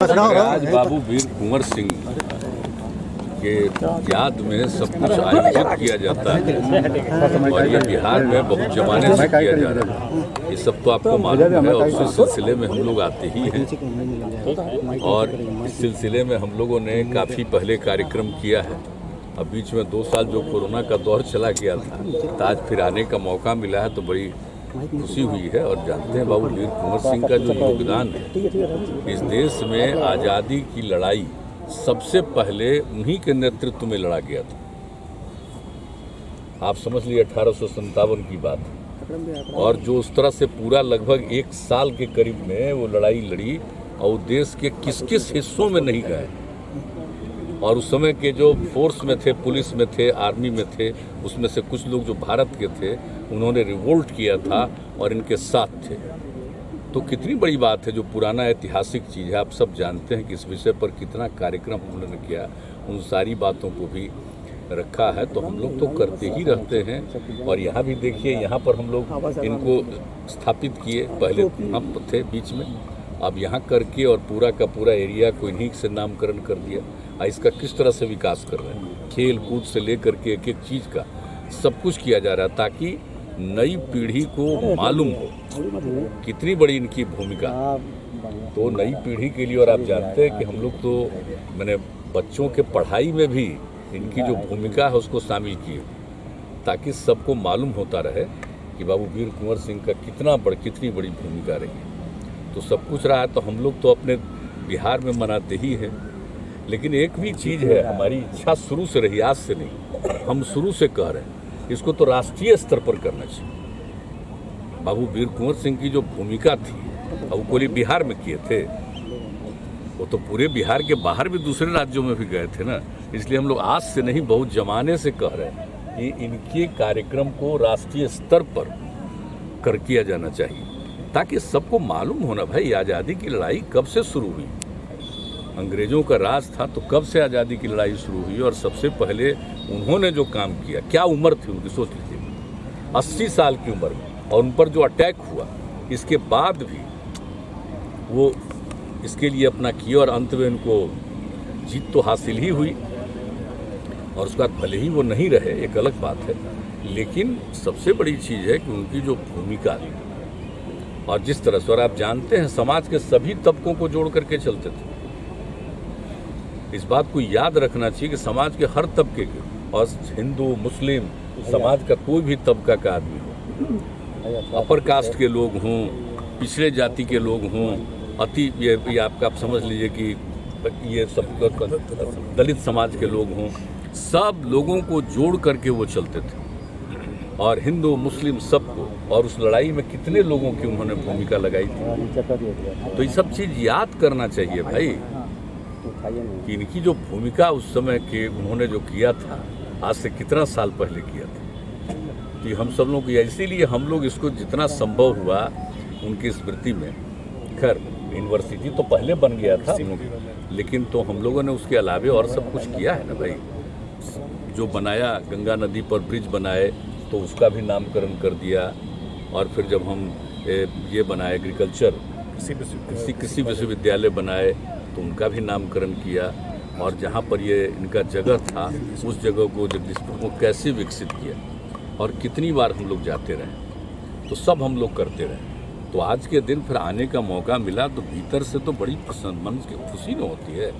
आज बाबू वीर कुंवर सिंह के याद में सब कुछ आयोजित किया जाता है और ये बिहार में बहुत जमाने से किया जा रहा है। ये सब तो आपको मालूम है और उस सिलसिले में हम लोग आते ही हैं और इस सिलसिले में हम लोगों ने काफ़ी पहले कार्यक्रम किया है। अब बीच में 2 साल जो कोरोना का दौर चला गया था तो आज फिर आने का मौका मिला है तो बड़ी खुशी हुई है। और जानते हैं बाबू वीर कुंवर सिंह का जो योगदान है इस देश में आज़ादी की लड़ाई सबसे पहले उन्हीं के नेतृत्व में लड़ा गया था। आप समझ लीजिए 1857 की बात और जो उस तरह से पूरा लगभग 1 साल के करीब में वो लड़ाई लड़ी और देश के किस किस हिस्सों में नहीं गए और उस समय के जो फोर्स में थे, पुलिस में थे, आर्मी में थे, उसमें से कुछ लोग जो भारत के थे उन्होंने रिवोल्ट किया था और इनके साथ थे। तो कितनी बड़ी बात है, जो पुराना ऐतिहासिक चीज़ है। आप सब जानते हैं कि इस विषय पर कितना कार्यक्रम हम लोगों ने किया, उन सारी बातों को भी रखा है। तो हम लोग तो करते ही रहते हैं और यहाँ भी देखिए, यहाँ पर हम लोग इनको स्थापित किए। पहले हम थे बीच में, अब यहाँ करके और पूरा का पूरा एरिया को इन्हीं से नामकरण कर दिया। इसका किस तरह से विकास कर रहे हैं, खेल कूद से लेकर के एक एक चीज़ का सब कुछ किया जा रहा है ताकि नई पीढ़ी को मालूम हो कितनी बड़ी इनकी भूमिका। तो नई पीढ़ी के लिए, और आप जानते हैं कि हम लोग तो मैंने बच्चों के पढ़ाई में भी इनकी जो भूमिका है उसको शामिल किए ताकि सबको मालूम होता रहे कि बाबू वीर कुंवर सिंह का कितनी बड़ी भूमिका रही। तो सब कुछ रहा है तो हम लोग तो अपने बिहार में मनाते ही हैं। लेकिन एक भी चीज़ है, हमारी इच्छा शुरू से रही, आज से नहीं, हम शुरू से कह रहे हैं इसको तो राष्ट्रीय स्तर पर करना चाहिए। बाबू वीर कुंवर सिंह की जो भूमिका थी और वो कोई बिहार में किए थे, वो तो पूरे बिहार के बाहर भी दूसरे राज्यों में भी गए थे ना। इसलिए हम लोग आज से नहीं, बहुत जमाने से कह रहे हैं कि इनके कार्यक्रम को राष्ट्रीय स्तर पर किया जाना चाहिए ताकि सबको मालूम होना भाई आज़ादी की लड़ाई कब से शुरू हुई। अंग्रेजों का राज था तो कब से आज़ादी की लड़ाई शुरू हुई और सबसे पहले उन्होंने जो काम किया, क्या उम्र थी उनकी, सोच लीजिए 80 साल की उम्र में, और उन पर जो अटैक हुआ इसके बाद भी वो इसके लिए अपना किया और अंत में उनको जीत तो हासिल ही हुई। और उसके बाद भले ही वो नहीं रहे, एक अलग बात है, लेकिन सबसे बड़ी चीज़ है कि उनकी जो भूमिका थी और जिस तरह से, और आप जानते हैं समाज के सभी तबकों को जोड़ करके चलते थे। इस बात को याद रखना चाहिए कि समाज के हर तबके के, और हिंदू मुस्लिम समाज का कोई भी तबका का आदमी हो, अपर कास्ट के लोग हों, पिछड़े जाति के लोग हों, ये आप समझ लीजिए कि ये सब दलित समाज के लोग हों, सब लोगों को जोड़ करके वो चलते थे और हिंदू मुस्लिम सबको। और उस लड़ाई में कितने लोगों की उन्होंने भूमिका लगाई थी। तो ये सब चीज़ याद करना चाहिए भाई कि इनकी जो भूमिका उस समय के उन्होंने जो किया था, आज से कितना साल पहले किया था, कि हम सब लोग किया। इसीलिए हम लोग इसको जितना संभव हुआ उनकी स्मृति में, खैर यूनिवर्सिटी तो पहले बन गया था लेकिन तो हम लोगों ने उसके अलावे और सब कुछ किया है ना भाई। जो बनाया, गंगा नदी पर ब्रिज बनाए तो उसका भी नामकरण कर दिया। और फिर जब हम ये बनाए एग्रीकल्चर कृषि विश्वविद्यालय बनाए तो उनका भी नामकरण किया। और जहाँ पर ये इनका जगह था उस जगह को जगदीशपुर को कैसे विकसित किया और कितनी बार हम लोग जाते रहे, तो सब हम लोग करते रहे। तो आज के दिन फिर आने का मौका मिला तो भीतर से तो बड़ी मन की खुशी न होती है।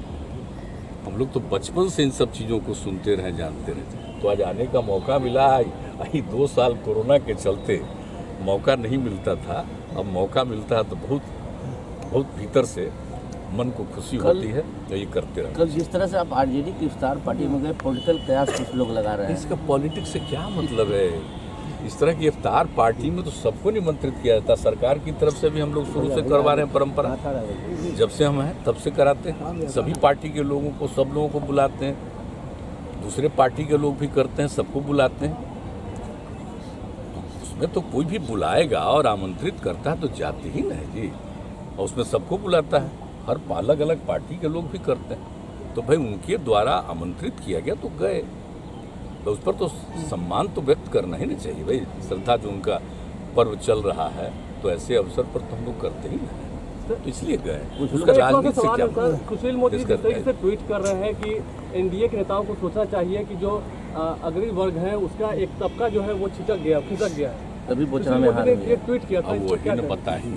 हम लोग तो बचपन से इन सब चीज़ों को सुनते रहे, जानते रहे, तो आज आने का मौका मिला है। 2 साल कोरोना के चलते मौका नहीं मिलता था, अब मौका मिलता है तो बहुत भीतर से मन को खुशी होती है। तो ये करते रहे। कल जिस तरह से आप आरजेडी की इफ्तार पार्टी में गए, पॉलिटिकल कयास कुछ लोग लगा रहे हैं, इसका पॉलिटिक्स से क्या मतलब है? इस तरह की इफ्तार पार्टी में तो सबको निमंत्रित किया जाता है। सरकार की तरफ से भी हम लोग शुरू से करवा रहे हैं, परंपरा जब से हम हैं तब से कराते हैं। सभी पार्टी के लोगों को, सब लोगों को बुलाते हैं, दूसरे पार्टी के लोग भी करते हैं, सबको बुलाते हैं। उसमें तो कोई भी बुलाएगा और आमंत्रित करता है तो जाते ही नहीं जी, और उसमें सबको बुलाता है, हर अलग अलग पार्टी के लोग भी करते हैं। तो भाई उनके द्वारा आमंत्रित किया गया तो गए, तो उस पर तो सम्मान तो व्यक्त करना ही नहीं चाहिए भाई। श्रद्धा जो उनका पर्व चल रहा है तो ऐसे अवसर पर तो हम लोग करते ही नहीं। से। इसलिए गए, कुछ उसका एक राजनीति से सवाल क्या है सर, सुशील मोदी जिस डिस्कस तरीके से ट्वीट कर रहे हैं कि एनडीए के नेताओं को सोचना चाहिए कि जो अग्रणी वर्ग है उसका एक तबका जो है वो खिसक गया है। तभी सुशील बोचना में मोदी हार ने हुई ये है। ट्वीट किया था, अब इस पर वही क्या न कहें? पता ही